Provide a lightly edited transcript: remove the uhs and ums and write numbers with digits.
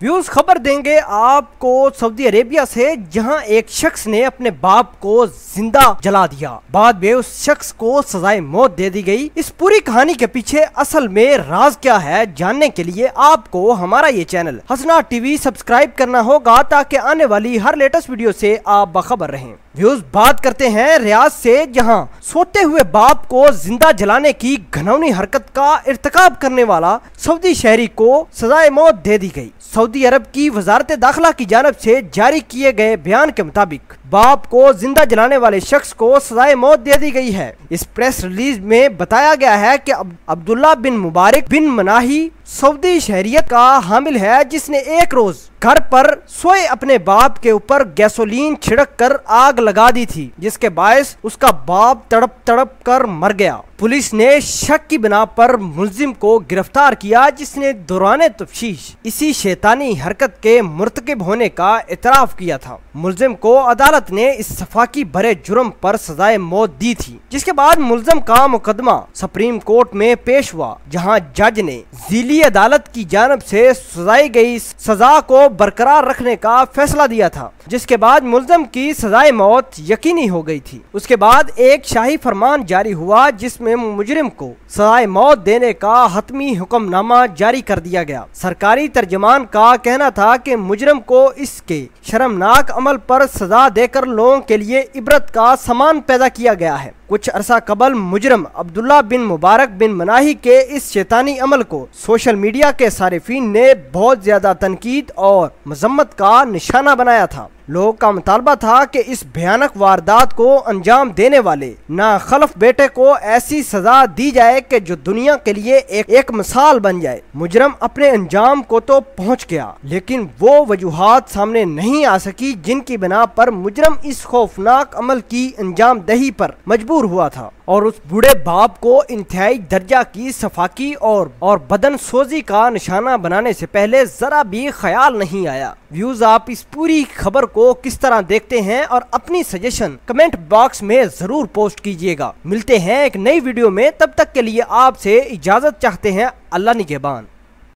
Views खबर देंगे आपको सऊदी अरेबिया से, जहां एक शख्स ने अपने बाप को जिंदा जला दिया। बाद में उस शख्स को सजाए मौत दे दी गई। इस पूरी कहानी के पीछे असल में राज क्या है, जानने के लिए आपको हमारा ये चैनल हसना टीवी सब्सक्राइब करना होगा, ताकि आने वाली हर लेटेस्ट वीडियो से आप बाखबर रहें। व्यूज बात करते हैं रियाद से, जहां सोते हुए बाप को जिंदा जलाने की घिनौनी हरकत का इर्तिकाब करने वाला सऊदी शहरी को सजाए मौत दे दी गई। सऊदी अरब की वजारत दाखिला की जानिब से जारी किए गए बयान के मुताबिक बाप को जिंदा जलाने वाले शख्स को सजाए मौत दे दी गई है। इस प्रेस रिलीज में बताया गया है कि अब्दुल्ला बिन मुबारक बिन मनाही सऊदी शहरियत का हामिल है, जिसने एक रोज घर पर सोए अपने बाप के ऊपर गैसोलीन छिड़क कर आग लगा दी थी, जिसके बायस उसका बाप तड़प तड़प कर मर गया। पुलिस ने शक की बिना पर मुलजिम को गिरफ्तार किया, जिसने दौरान तफ्तीश इसी शैतानी हरकत के मुर्तकिब होने का इतराफ किया था। मुलजिम को अदालत ने इस सफाकी भरे जुर्म पर सजाए मौत दी थी, जिसके बाद मुलजिम का मुकदमा सुप्रीम कोर्ट में पेश हुआ, जहां जज ने जिली अदालत की जानिब से सुनाई गई सजा को बरकरार रखने का फैसला दिया था, जिसके बाद मुलजिम की सजाए मौत यकीनी हो गई थी। उसके बाद एक शाही फरमान जारी हुआ, जिसमें मुजरिम को सजाए मौत देने का हतमी हुक्मनामा जारी कर दिया गया। सरकारी तर्जमान का कहना था कि मुजरिम को इसके शर्मनाक अमल पर सजा देकर लोगों के लिए इबरत का सामान पैदा किया गया है। कुछ अरसा कबल मुजरिम अब्दुल्ला बिन मुबारक बिन मनाही के इस शैतानी अमल को सोशल मीडिया के सारिफीन ने बहुत ज्यादा तनकीद और मजम्मत का निशाना बनाया था। लोगों का मुतालबा था कि इस भयानक वारदात को अंजाम देने वाले नाखलफ बेटे को ऐसी सजा दी जाए कि जो दुनिया के लिए एक मिसाल बन जाए। मुजरिम अपने अंजाम को तो पहुंच गया, लेकिन वो वजूहात सामने नहीं आ सकी जिनकी बिना पर मुजरिम इस खौफनाक अमल की अंजाम दही पर मजबूर हुआ था, और उस बूढ़े बाप को इंतहाई दर्जा की सफाकी और बदन सोजी का निशाना बनाने से पहले जरा भी ख्याल नहीं आया। व्यूज आप इस पूरी खबर को किस तरह देखते हैं, और अपनी सजेशन कमेंट बॉक्स में जरूर पोस्ट कीजिएगा। मिलते हैं एक नई वीडियो में, तब तक के लिए आपसे इजाजत चाहते हैं। अल्लाह निगहबान।